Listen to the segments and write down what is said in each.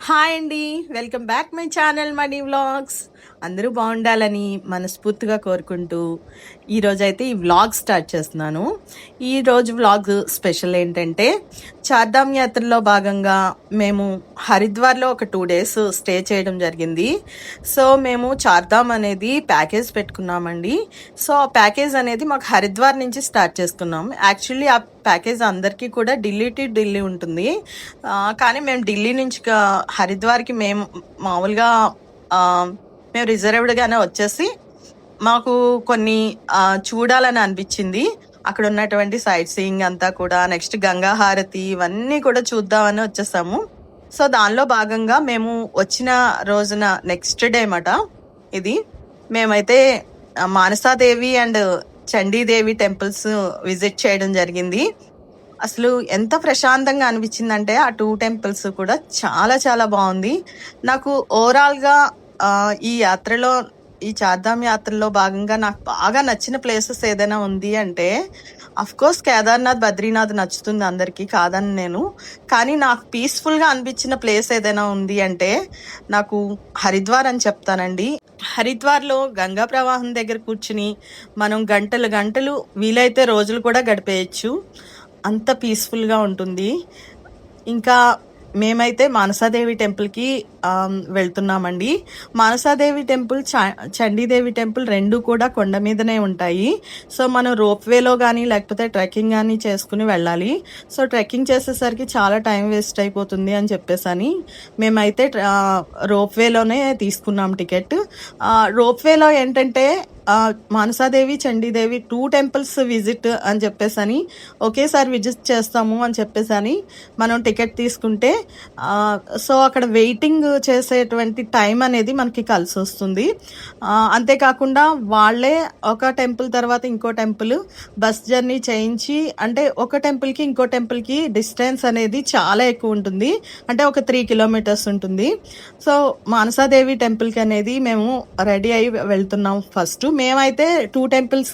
Hi అండి. Welcome back my channel money vlogs. అందరూ బాగుండాలని మనస్ఫూర్తిగా కోరుకుంటూ ఈరోజైతే ఈ వ్లాగ్ స్టార్ట్ చేస్తున్నాను. ఈరోజు వ్లాగ్ స్పెషల్ ఏంటంటే చార్ధామ్ యాత్రలో భాగంగా మేము హరిద్వార్లో ఒక 2 days స్టే చేయడం జరిగింది. సో మేము చార్ధామ్ అనేది ప్యాకేజ్ పెట్టుకున్నామండి. సో ఆ ప్యాకేజ్ అనేది మాకు హరిద్వార్ నుంచి స్టార్ట్ చేసుకున్నాం. యాక్చువల్లీ ఆ ప్యాకేజ్ అందరికీ కూడా ఢిల్లీ టు ఢిల్లీ ఉంటుంది. కానీ మేము ఢిల్లీ నుంచి హరిద్వార్కి మేము మామూలుగా మేము రిజర్వ్డ్గానే వచ్చేసి మాకు కొన్ని చూడాలని అనిపించింది. అక్కడ ఉన్నటువంటి సైట్ సీయింగ్ అంతా కూడా, నెక్స్ట్ గంగా హారతి ఇవన్నీ కూడా చూద్దామని వచ్చేసాము. సో దానిలో భాగంగా మేము వచ్చిన రోజున నెక్స్ట్ డే మాట ఇది మేమైతే Manasa Devi and Chandi Devi temples visit చేయడం జరిగింది. అసలు ఎంత ప్రశాంతంగా అనిపించిందంటే ఆ 2 temples కూడా చాలా చాలా బాగుంది. నాకు ఓవరాల్గా ఈ యాత్రలో, ఈ చార్ధామ్ యాత్రలో భాగంగా నాకు బాగా నచ్చిన ప్లేసెస్ ఏదైనా ఉంది అంటే కోర్స్ కేదార్నాథ్, బద్రీనాథ్ నచ్చుతుంది అందరికీ, కాదని నేను. కానీ నాకు పీస్ఫుల్గా అనిపించిన ప్లేస్ ఏదైనా ఉంది అంటే నాకు హరిద్వార్ అని చెప్తానండి. హరిద్వార్లో గంగా ప్రవాహం దగ్గర కూర్చుని మనం గంటలు గంటలు, వీలైతే రోజులు కూడా గడిపేయచ్చు. అంత పీస్ఫుల్గా ఉంటుంది. ఇంకా మేమైతే మానసాదేవి టెంపుల్కి వెళ్తున్నామండి. మానసాదేవి టెంపుల్, చండీదేవి టెంపుల్ రెండు కూడా కొండ మీదనే ఉంటాయి. సో మనం రోప్వేలో కానీ లేకపోతే ట్రెక్కింగ్ కానీ చేసుకుని వెళ్ళాలి. సో ట్రెక్కింగ్ చేసేసరికి చాలా టైం వేస్ట్ అయిపోతుంది అని చెప్పేసి మేమైతే రోప్వేలోనే తీసుకున్నాం టికెట్. రోప్వేలో ఏంటంటే మానసాదేవి, చండీదేవి 2 temples విజిట్ అని చెప్పేసి ఒకేసారి విజిట్ చేస్తాము అని చెప్పేసి మనం టికెట్ తీసుకుంటే సో అక్కడ వెయిటింగ్ చేసేటువంటి టైం అనేది మనకి కలిసి వస్తుంది. అంతేకాకుండా వాళ్ళే ఒక టెంపుల్ తర్వాత ఇంకో టెంపుల్ బస్ జర్నీ చేయించి, అంటే ఒక టెంపుల్కి ఇంకో టెంపుల్కి డిస్టెన్స్ అనేది చాలా ఎక్కువ ఉంటుంది, అంటే ఒక 3 kilometers ఉంటుంది. సో మానసాదేవి టెంపుల్కి అనేది మేము రెడీ అయి వెళ్తున్నాం. ఫస్ట్ మేమైతే 2 temples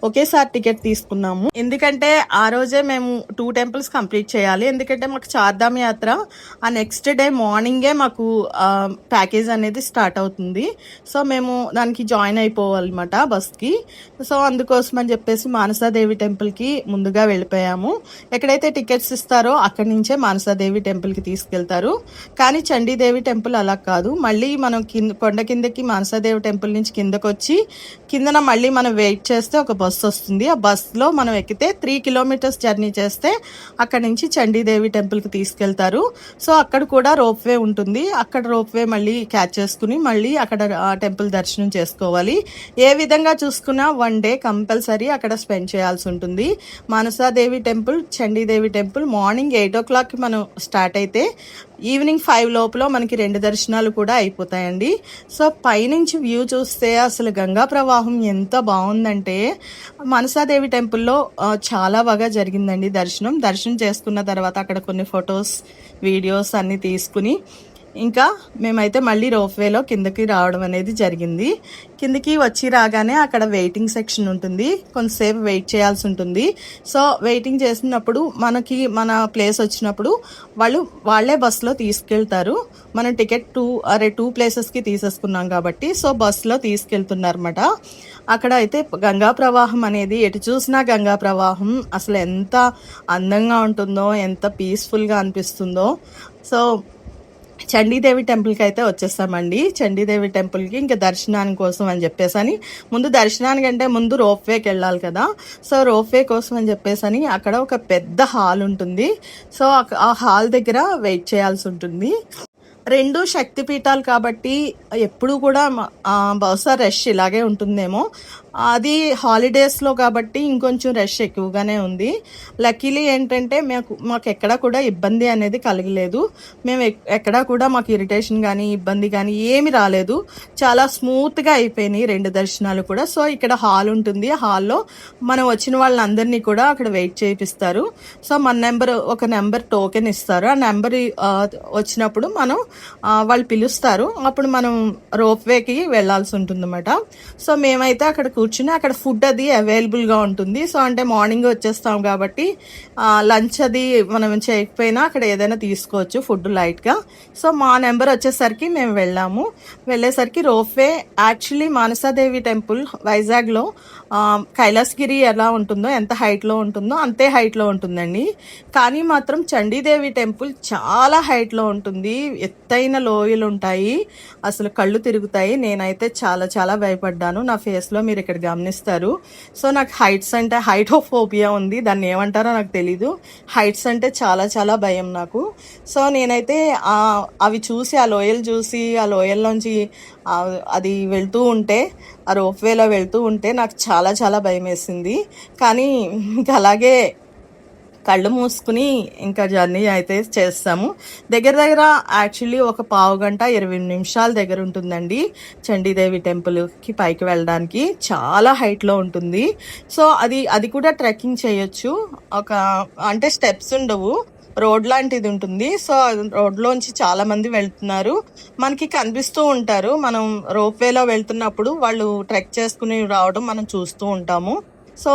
ఒకేసారి టికెట్ తీసుకున్నాము. ఎందుకంటే ఆ రోజే మేము 2 temples కంప్లీట్ చేయాలి. ఎందుకంటే మాకు చార్ధామ్ యాత్ర ఆ నెక్స్ట్ డే మార్నింగే మాకు ప్యాకేజ్ అనేది స్టార్ట్ అవుతుంది. సో మేము దానికి జాయిన్ అయిపోవాలన్నమాట బస్కి. సో అందుకోసం అని చెప్పేసి మానసాదేవి టెంపుల్కి ముందుగా వెళ్ళిపోయాము. ఎక్కడైతే టికెట్స్ ఇస్తారో అక్కడి నుంచే మానసాదేవి టెంపుల్కి తీసుకెళ్తారు. కానీ చండీదేవి టెంపుల్ అలా కాదు. మళ్ళీ మనం కొండ కిందకి మానసాదేవి టెంపుల్ నుంచి కిందకు వచ్చి కిందన మళ్ళీ మనం వెయిట్ చేస్తే ఒక బస్సు వస్తుంది. ఆ బస్సులో మనం ఎక్కితే 3 kilometers జర్నీ చేస్తే అక్కడ నుంచి చండీదేవి టెంపుల్కి తీసుకెళ్తారు. సో అక్కడ కూడా రోప్వే ఉంటుంది. అక్కడ రోప్వే మళ్ళీ క్యాచ్ చేసుకుని మళ్ళీ అక్కడ టెంపుల్ దర్శనం చేసుకోవాలి. ఏ విధంగా చూసుకున్నా 1 day కంపల్సరీ అక్కడ స్పెండ్ చేయాల్సి ఉంటుంది. Manasa Devi temple, Chandi Devi temple morning 8 o'clock మనం స్టార్ట్ అయితే ఈవినింగ్ 5 లోపల మనకి 2 దర్శనాలు కూడా అయిపోతాయండి. సో పైనుంచి వ్యూ చూస్తే అసలు గంగా ప్రవాహం ఎంత బాగుందంటే మనసాదేవి టెంపుల్లో చాలా బాగా జరిగిందండి దర్శనం చేసుకున్న తర్వాత అక్కడ కొన్ని ఫొటోస్, వీడియోస్ అన్నీ తీసుకుని ఇంకా మేమైతే మళ్ళీ రోప్వేలో కిందకి రావడం అనేది జరిగింది. కిందకి వచ్చి రాగానే అక్కడ వెయిటింగ్ సెక్షన్ ఉంటుంది, కొంతసేపు వెయిట్ చేయాల్సి ఉంటుంది. సో వెయిటింగ్ చేసినప్పుడు మనకి మన ప్లేస్ వచ్చినప్పుడు వాళ్ళే బస్సులో తీసుకెళ్తారు. మనం టికెట్ 2 places తీసేసుకున్నాం కాబట్టి సో బస్సులో తీసుకెళ్తున్నారన్నమాట. అక్కడ అయితే గంగా ప్రవాహం అనేది ఎటు చూసినా గంగా ప్రవాహం అసలు ఎంత అందంగా ఉంటుందో, ఎంత పీస్ఫుల్గా అనిపిస్తుందో. సో చండీదేవి టెంపుల్కి అయితే వచ్చేస్తామండి. చండీదేవి టెంపుల్కి ఇంకా దర్శనానికి కోసం అని చెప్పేసి ముందు దర్శనానికంటే ముందు రోప్వేకి వెళ్ళాలి కదా. సో రోప్వే కోసం అని చెప్పేసి అక్కడ ఒక పెద్ద హాల్ ఉంటుంది. సో ఆ హాల్ దగ్గర వెయిట్ చేయాల్సి ఉంటుంది. 2 శక్తిపీఠాలు కాబట్టి ఎప్పుడు కూడా బహుశా రష్ ఇలాగే ఉంటుందేమో. అది హాలిడేస్లో కాబట్టి ఇంకొంచెం రష్ ఎక్కువగానే ఉంది. లక్కీలీ ఏంటంటే మాకు ఎక్కడా కూడా ఇబ్బంది అనేది కలగలేదు. మేము ఎక్కడా కూడా మాకు ఇరిటేషన్ కానీ ఇబ్బంది కానీ ఏమి రాలేదు. చాలా స్మూత్గా అయిపోయినాయి 2 దర్శనాలు కూడా. సో ఇక్కడ హాల్ ఉంటుంది. హాల్లో మనం వచ్చిన వాళ్ళందరినీ కూడా అక్కడ వెయిట్ చేయిస్తారు. సో మన ఒక నెంబర్ టోకెన్ ఇస్తారు. ఆ నెంబర్ వచ్చినప్పుడు వాళ్ళు పిలుస్తారు. అప్పుడు మనం రోప్వేకి వెళ్ళాల్సి ఉంటుంది అన్నమాట. సో మేమైతే అక్కడ కూర్చుని అక్కడ ఫుడ్ అది అవైలబుల్గా ఉంటుంది. సో అంటే మార్నింగ్ వచ్చేస్తాం కాబట్టి లంచ్ అది మనం చేయకపోయినా అక్కడ ఏదైనా తీసుకోవచ్చు ఫుడ్ లైట్గా. సో మా నెంబర్ వచ్చేసరికి మేము వెళ్ళేసరికి రోప్వే యాక్చువల్లీ మానసాదేవి టెంపుల్ వైజాగ్లో కైలాసగిరి ఎలా ఉంటుందో, ఎంత హైట్లో ఉంటుందో అంతే హైట్లో ఉంటుందండి. కానీ మాత్రం చండీదేవి టెంపుల్ చాలా హైట్లో ఉంటుంది. ఎత్తైన లోయలు ఉంటాయి, అసలు కళ్ళు తిరుగుతాయి. నేనైతే చాలా చాలా భయపడ్డాను. నా ఫేస్లో మీరు ఇక్కడ గమనిస్తారు. సో నాకు హైట్స్ అంటే హైటోఫోబియా ఉంది, దాన్ని ఏమంటారో నాకు తెలీదు. హైట్స్ అంటే చాలా చాలా భయం నాకు. సో నేనైతే అవి చూసి, ఆ లోయలు చూసి, ఆ లోయల్లోంచి అది వెళ్తూ ఉంటే, ఆ రోప్వేలో వెళ్తూ ఉంటే నాకు చాలా చాలా భయం వేసింది. కానీ ఇంకా అలాగే కళ్ళు మూసుకుని ఇంకా జర్నీ అయితే చేస్తాము. దగ్గర యాక్చువల్లీ ఒక పావు గంట 20 నిమిషాల దగ్గర ఉంటుందండి చండీదేవి టెంపుల్కి పైకి వెళ్ళడానికి. చాలా హైట్లో ఉంటుంది. సో అది కూడా ట్రెక్కింగ్ చేయొచ్చు. అంటే స్టెప్స్ ఉండవు, రోడ్ లాంటిది ఉంటుంది. సో రోడ్లోంచి చాలా మంది వెళ్తున్నారు, మనకి కనిపిస్తూ ఉంటారు. మనం రోప్వేలో వెళ్తున్నప్పుడు వాళ్ళు ట్రెక్ చేసుకుని రావడం మనం చూస్తూ ఉంటాము. సో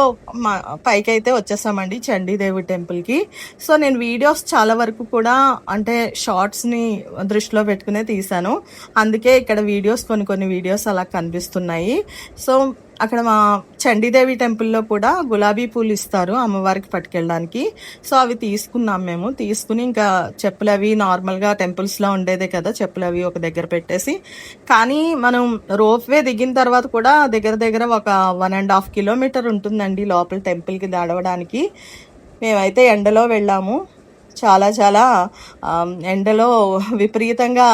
పైకి అయితే వచ్చేసామండి చండీదేవి టెంపుల్కి. సో నేను వీడియోస్ చాలా వరకు కూడా అంటే షార్ట్స్ని దృష్టిలో పెట్టుకునే తీశాను, అందుకే ఇక్కడ వీడియోస్ కొన్ని వీడియోస్ అలా కనిపిస్తున్నాయి. సో అక్కడ మా చండీదేవి టెంపుల్లో కూడా గులాబీ పూలు ఇస్తారు అమ్మవారికి పట్టుకెళ్ళడానికి. సో అవి తీసుకున్నాం మేము. తీసుకుని ఇంకా చెప్పులు అవి నార్మల్గా టెంపుల్స్లో ఉండేదే కదా, చెప్పులు అవి ఒక దగ్గర పెట్టేసి. కానీ మనం రోప్వే దిగిన తర్వాత కూడా దగ్గర ఒక 1.5 కిలోమీటర్ ఉంటుందండి లోపల టెంపుల్కి నడవడానికి. మేమైతే ఎండలో వెళ్ళాము. చాలా చాలా ఎండలో విపరీతంగా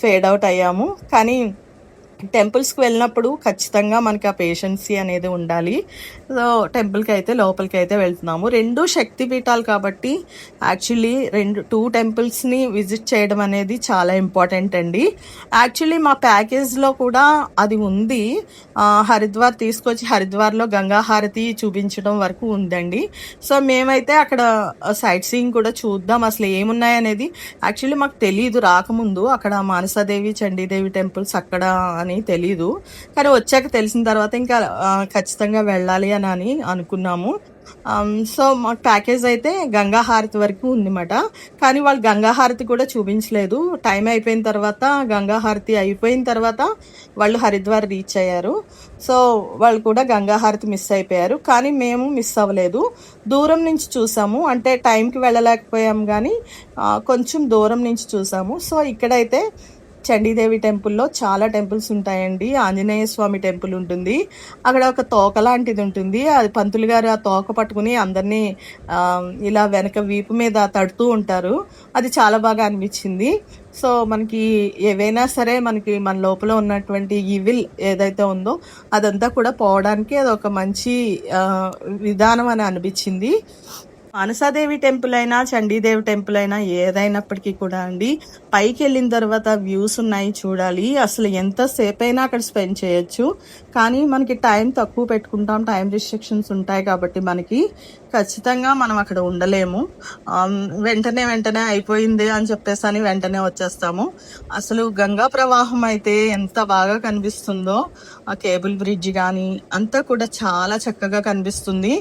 ఫేడ్ అవుట్ అయ్యాము. కానీ టెంపుల్స్కి వెళ్ళినప్పుడు ఖచ్చితంగా మనకి ఆ పేషెన్సీ అనేది ఉండాలి. సో టెంపుల్కి అయితే లోపలికి అయితే వెళ్తున్నాము. 2 శక్తిపీఠాలు కాబట్టి యాక్చువల్లీ 2 టెంపుల్స్ని విజిట్ చేయడం అనేది చాలా ఇంపార్టెంట్ అండి. యాక్చువల్లీ మా ప్యాకేజ్లో కూడా అది ఉంది. హరిద్వార్ తీసుకొచ్చి హరిద్వార్లో గంగా హారతి చూపించడం వరకు ఉందండి. సో మేమైతే అక్కడ సైట్ సీయింగ్ కూడా చూద్దాం అసలు ఏమున్నాయనేది యాక్చువల్లీ మాకు తెలియదు రాకముందు. అక్కడ మానసాదేవి చండీదేవి టెంపుల్స్ అక్కడ అని తెలీదు, కానీ వచ్చాక తెలిసిన తర్వాత ఇంకా ఖచ్చితంగా వెళ్ళాలి అని అనుకున్నాము. సో మా ప్యాకేజ్ అయితే గంగా హారతి వరకు ఉందన్నమాట. కానీ వాళ్ళు గంగా హారతి కూడా చూపించలేదు. టైం అయిపోయిన తర్వాత, గంగా హారతి అయిపోయిన తర్వాత వాళ్ళు హరిద్వార్ రీచ్ అయ్యారు. సో వాళ్ళు కూడా గంగా హారతి మిస్ అయిపోయారు, కానీ మేము మిస్ అవ్వలేదు. దూరం నుంచి చూసాము, అంటే టైంకి వెళ్ళలేకపోయాము కానీ కొంచెం దూరం నుంచి చూసాము. సో ఇక్కడైతే చండీదేవి టెంపుల్లో చాలా టెంపుల్స్ ఉంటాయండి. ఆంజనేయ స్వామి టెంపుల్ ఉంటుంది, అక్కడ ఒక తోక లాంటిది ఉంటుంది. అది పంతులు గారు ఆ తోక పట్టుకుని అందరినీ ఇలా వెనక వీపు మీద తడుతూ ఉంటారు. అది చాలా బాగా అనిపించింది. సో మనకి ఏవైనా సరే మనకి మన లోపల ఉన్నటువంటి ఈవిల్ ఏదైతే ఉందో అదంతా కూడా పోవడానికి అది ఒక మంచి విధానం అని అనిపించింది. మానసాదేవి టెంపుల్ అయినా చండీదేవి టెంపుల్ అయినా ఏదైనప్పటికీ కూడా అండి, పైకి వెళ్ళిన తర్వాత వ్యూస్ ఉన్నాయి చూడాలి. అసలు ఎంతసేపు అయినా అక్కడ స్పెండ్ చేయొచ్చు. కానీ మనకి టైం తక్కువ పెట్టుకుంటాం, టైం రిస్ట్రిక్షన్స్ ఉంటాయి కాబట్టి మనకి ఖచ్చితంగా మనం అక్కడ ఉండలేము. వెంటనే అయిపోయింది అని చెప్పేసి అని వెంటనే వచ్చేస్తాము. అసలు గంగా ప్రవాహం అయితే ఎంత బాగా కనిపిస్తుందో, ఆ కేబుల్ బ్రిడ్జ్ కానీ అంతా కూడా చాలా చక్కగా కనిపిస్తుంది.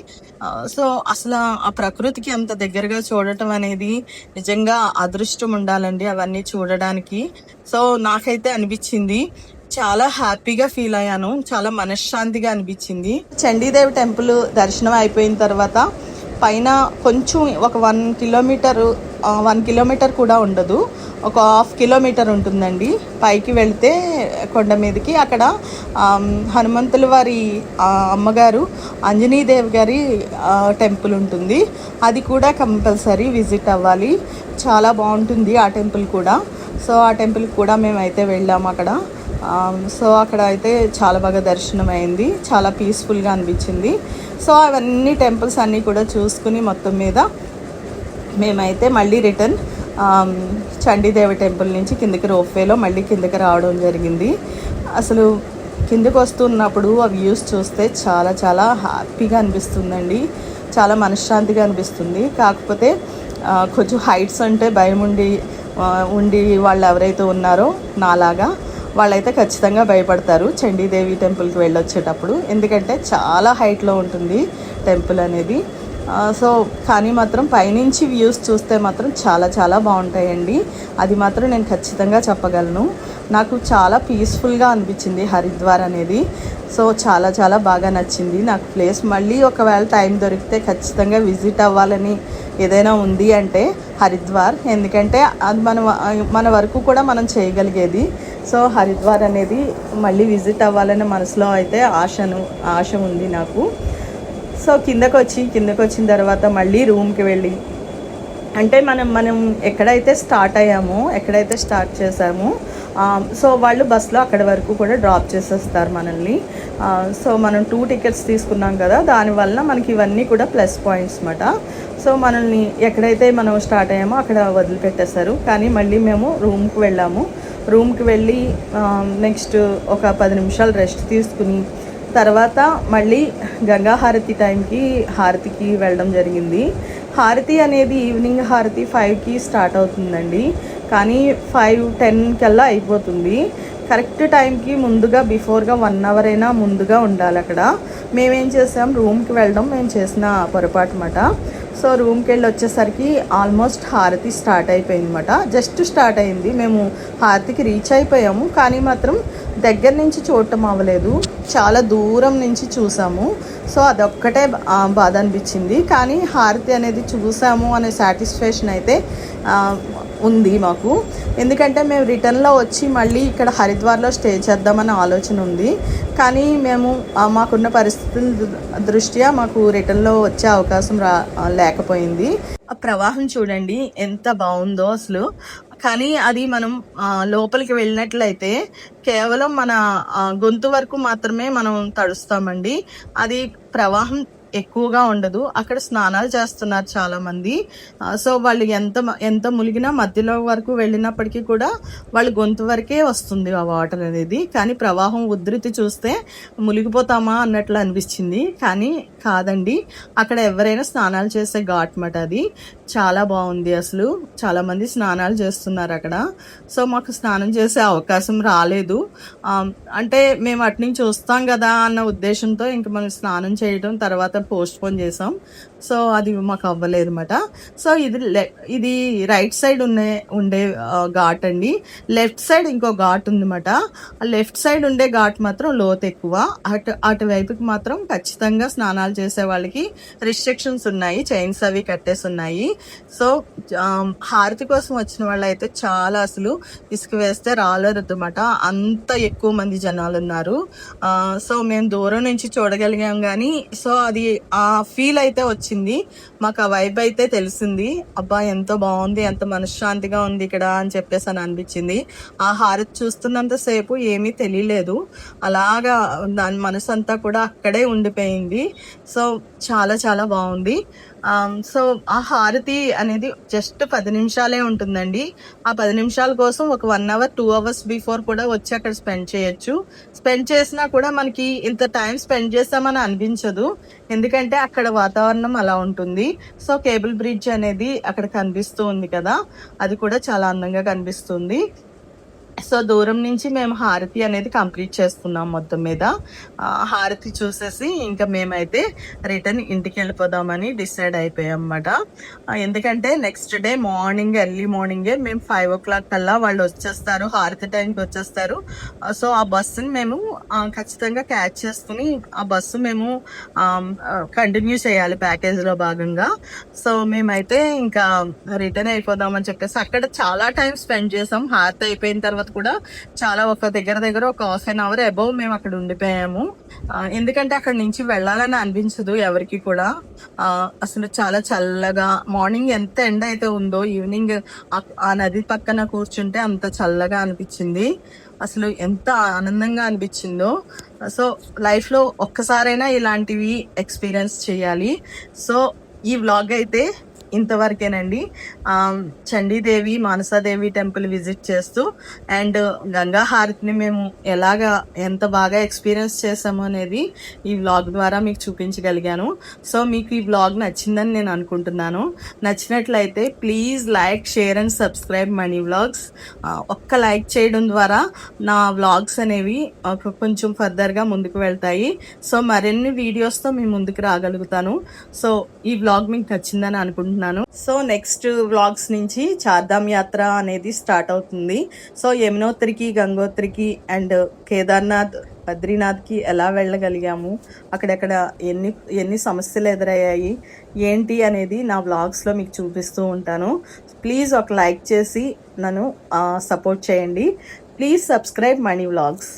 సో అసలు ఆ ప్రకృతికి అంత దగ్గరగా చూడటం అనేది నిజంగా అదృష్టం ఉండాలండి అవన్నీ చూడడానికి. సో నాకైతే అనిపించింది, చాలా హ్యాపీగా ఫీల్ అయ్యాను, చాలా మనశ్శాంతిగా అనిపించింది. చండీదేవి టెంపుల్ దర్శనం అయిపోయిన తర్వాత పైన కొంచెం ఒక 1 కిలోమీటర్ కూడా ఉండదు, ఒక 1/2 కిలోమీటర్ ఉంటుందండి. పైకి వెళ్తే కొండ మీదకి అక్కడ హనుమంతుల వారి అమ్మగారు అంజనీదేవి గారి టెంపుల్ ఉంటుంది. అది కూడా కంపల్సరీ విజిట్ అవ్వాలి, చాలా బాగుంటుంది ఆ టెంపుల్ కూడా. సో ఆ టెంపుల్కి కూడా మేమైతే వెళ్ళాము అక్కడ. సో అక్కడ అయితే చాలా బాగా దర్శనం అయింది, చాలా పీస్ఫుల్గా అనిపించింది. సో అవన్నీ టెంపుల్స్ అన్నీ కూడా చూసుకుని మొత్తం మీద మేమైతే మళ్ళీ రిటర్న్ చండీదేవి టెంపుల్ నుంచి కిందకి రోప్వేలో మళ్ళీ కిందకి రావడం జరిగింది. అసలు కిందకి వస్తున్నప్పుడు ఆ వ్యూస్ చూస్తే చాలా చాలా హ్యాపీగా అనిపిస్తుందండి, చాలా మనశ్శాంతిగా అనిపిస్తుంది. కాకపోతే కొంచెం హైట్స్ అంటే భయం ఉండి వాళ్ళు ఎవరైతే ఉన్నారో నాలాగా వాళ్ళైతే ఖచ్చితంగా భయపడతారు చండీదేవి టెంపుల్కి వెళ్ళొచ్చేటప్పుడు, ఎందుకంటే చాలా హైట్లో ఉంటుంది టెంపుల్ అనేది. సో కానీ మాత్రం పైనుంచి వ్యూస్ చూస్తే మాత్రం చాలా చాలా బాగుంటాయండి. అది మాత్రం నేను ఖచ్చితంగా చెప్పగలను. నాకు చాలా పీస్ఫుల్గా అనిపించింది హరిద్వార్ అనేది. సో చాలా చాలా బాగా నచ్చింది నాకు ప్లేస్. మళ్ళీ ఒకవేళ టైం దొరికితే ఖచ్చితంగా విజిట్ అవ్వాలని ఏదైనా ఉంది అంటే హరిద్వార్, ఎందుకంటే అది మన వరకు కూడా మనం చేయగలిగేది. సో హరిద్వార్ అనేది మళ్ళీ విజిట్ అవ్వాలనే మనసులో అయితే ఆశ ఉంది నాకు. సో కిందకు వచ్చిన తర్వాత మళ్ళీ రూమ్కి వెళ్ళి, అంటే మనం ఎక్కడైతే స్టార్ట్ చేసామో సో వాళ్ళు బస్లో అక్కడి వరకు కూడా డ్రాప్ చేసేస్తారు మనల్ని. సో మనం 2 టికెట్స్ తీసుకున్నాం కదా, దానివల్ల మనకి ఇవన్నీ కూడా ప్లస్ పాయింట్స్ అన్నమాట. సో మనల్ని ఎక్కడైతే మనం స్టార్ట్ అయ్యామో అక్కడ వదిలిపెట్టేశారు. కానీ మళ్ళీ మేము రూమ్కి వెళ్ళి నెక్స్ట్ ఒక 10 నిమిషాలు రెస్ట్ తీసుకుని తర్వాత మళ్ళీ గంగా హారతి టైంకి హారతికి వెళ్ళడం జరిగింది. హారతి అనేది ఈవినింగ్ హారతి 5కి స్టార్ట్ అవుతుందండి, కానీ 5:10 కల్లా అయిపోతుంది. కరెక్ట్ టైంకి ముందుగా బిఫోర్గా 1 అవర్ అయినా ముందుగా ఉండాలి అక్కడ. మేమేం చేసాం, రూమ్కి వెళ్ళడం మేము చేసిన పొరపాటు అన్నమాట. సో రూమ్కి వెళ్ళి వచ్చేసరికి ఆల్మోస్ట్ హారతి స్టార్ట్ అయిపోయింది అన్నమాట. జస్ట్ స్టార్ట్ అయింది, మేము హారతికి రీచ్ అయిపోయాము, కానీ మాత్రం దగ్గర నుంచి చూడటం అవ్వలేదు, చాలా దూరం నుంచి చూసాము. సో అదొక్కటే బాధ అనిపించింది. కానీ హారతి అనేది చూసాము అనే సాటిస్ఫాక్షన్ అయితే ఉంది మాకు. ఎందుకంటే మేము రిటర్న్లో వచ్చి మళ్ళీ ఇక్కడ హరిద్వార్లో స్టే చేద్దామన్న ఆలోచన ఉంది, కానీ మేము మాకున్న పరిస్థితుల దృష్ట్యా మాకు రిటర్న్లో వచ్చే అవకాశం లేకపోయింది. ఆ ప్రవాహం చూడండి ఎంత బాగుందో అసలు. కానీ అది మనం లోపలికి వెళ్ళినట్లయితే కేవలం మన గొంతు వరకు మాత్రమే మనం తడుస్తామండి. అది ప్రవాహం ఎక్కువగా ఉండదు. అక్కడ స్నానాలు చేస్తున్నారు చాలా మంది. సో వాళ్ళు ఎంత మునిగినా మధ్యలో వరకు వెళ్ళినప్పటికీ కూడా వాళ్ళ గొంతు వరకే వస్తుంది ఆ వాటర్ అనేది. కానీ ప్రవాహం ఉధృతి చూస్తే మునిగిపోతామా అన్నట్లు అనిపించింది, కానీ కాదండి. అక్కడ ఎవరైనా స్నానాలు చేసే ఘాట్ మాట అది. చాలా బాగుంది అసలు. చాలా మంది స్నానాలు చేస్తున్నారు అక్కడ. సో మాకు స్నానం చేసే అవకాశం రాలేదు. అంటే మేము అటు నుంచి వస్తాం కదా అన్న ఉద్దేశంతో ఇంకా మనం స్నానం చేయడం తర్వాత పోస్ట్ పోన్ చేసాం. సో అది మాకు అవ్వలేదు అనమాట. సో ఇది రైట్ సైడ్ ఉండే ఘాట్ అండి. లెఫ్ట్ సైడ్ ఇంకో ఘాట్ ఉందన్నమాట. ఆ లెఫ్ట్ సైడ్ ఉండే ఘాట్ మాత్రం లోతు ఎక్కువ. అటువైపుకి మాత్రం ఖచ్చితంగా స్నానాలు చేసే వాళ్ళకి రిస్ట్రిక్షన్స్ ఉన్నాయి, చైన్స్ అవి కట్టేసి ఉన్నాయి. సో హారతి కోసం వచ్చిన వాళ్ళు అయితే చాలా అసలు ఇసుక వేస్తే రాలేరు అన్నమాట, అంత ఎక్కువ మంది జనాలు ఉన్నారు. సో మేము దూరం నుంచి చూడగలిగాం, కానీ సో అది ఆ ఫీల్ అయితే వచ్చింది మాకు, ఆ వైబ్ అయితే తెలిసింది. అబ్బా ఎంతో బాగుంది, ఎంత మనశ్శాంతిగా ఉంది ఇక్కడ అని చెప్పేసి అని అనిపించింది. ఆ హారతి చూస్తున్నంతసేపు ఏమీ తెలియలేదు, అలాగా దాని మనసు అంతా కూడా అక్కడే ఉండిపోయింది. సో చాలా చాలా బాగుంది. సో ఆ హారతి అనేది జస్ట్ 10 నిమిషాలే ఉంటుందండి. ఆ 10 నిమిషాల కోసం ఒక 1 అవర్ 2 అవర్స్ బిఫోర్ కూడా వచ్చి అక్కడ స్పెండ్ చేయొచ్చు. స్పెండ్ చేసినా కూడా మనకి ఇంత టైం స్పెండ్ చేస్తామని అనిపించదు, ఎందుకంటే అక్కడ వాతావరణం అలా ఉంటుంది. సో కేబుల్ బ్రిడ్జ్ అనేది అక్కడ కనిపిస్తూ ఉంది కదా, అది కూడా చాలా అందంగా కనిపిస్తుంది. సో దూరం నుంచి మేము హారతి అనేది కంప్లీట్ చేసుకున్నాం. మొత్తం మీద హారతి చూసేసి ఇంకా మేమైతే రిటర్న్ ఇంటికి వెళ్ళిపోదామని డిసైడ్ అయిపోయాం అన్నమాట. ఎందుకంటే నెక్స్ట్ డే ఎర్లీ మార్నింగే మేము 5 o'clock కల్లా వాళ్ళు వచ్చేస్తారు, హారతి టైంకి వచ్చేస్తారు. సో ఆ బస్సుని మేము ఖచ్చితంగా క్యాచ్ చేసుకుని ఆ బస్సు మేము కంటిన్యూ చేయాలి ప్యాకేజ్లో భాగంగా. సో మేమైతే ఇంకా రిటర్న్ అయిపోదామని చెప్పేసి అక్కడ చాలా టైం స్పెండ్ చేసాం. హారతి అయిపోయిన తర్వాత కూడా చాలా ఒక దగ్గర ఒక 1/2 hour అబౌవ్ మేము అక్కడ ఉండిపోయాము. ఎందుకంటే అక్కడ నుంచి వెళ్ళాలని అనిపించదు ఎవరికి కూడా. అసలు చాలా చల్లగా, మార్నింగ్ ఎంత ఎండ అయితే ఉందో ఈవినింగ్ ఆ నది పక్కన కూర్చుంటే అంత చల్లగా అనిపించింది. అసలు ఎంత ఆనందంగా అనిపించిందో. సో లైఫ్లో ఒక్కసారైనా ఇలాంటివి ఎక్స్పీరియన్స్ చేయాలి. సో ఈ వ్లాగ్ అయితే ఇంతవరకేనండి. చండీదేవి, మానసాదేవి టెంపుల్ విజిట్ చేస్తూ అండ్ గంగా హారతిని మేము ఎంత బాగా ఎక్స్పీరియన్స్ చేసాము అనేది ఈ వ్లాగ్ ద్వారా మీకు చూపించగలిగాను. సో మీకు ఈ వ్లాగ్ నచ్చిందని నేను అనుకుంటున్నాను. నచ్చినట్లయితే please like, share and subscribe money vlogs. ఒక్క లైక్ చేయడం ద్వారా నా వ్లాగ్స్ అనేవి కొంచెం ఫర్దర్గా ముందుకు వెళ్తాయి. సో మరిన్ని వీడియోస్తో మీ ముందుకు రాగలుగుతాను. సో ఈ వ్లాగ్ మీకు నచ్చిందని అనుకుంటున్నాను. సో నెక్స్ట్ వ్లాగ్స్ నుంచి చార్ధామ్ యాత్ర అనేది స్టార్ట్ అవుతుంది. సో యమునోత్రికి, గంగోత్రికి అండ్ కేదార్నాథ్, బద్రీనాథ్కి ఎలా వెళ్ళగలిగాము, అక్కడెక్కడ ఎన్ని సమస్యలు ఎదురయ్యాయి ఏంటి అనేది నా వ్లాగ్స్లో మీకు చూపిస్తూ ఉంటాను. ప్లీజ్ ఒక లైక్ చేసి నన్ను సపోర్ట్ చేయండి. Please subscribe money vlogs.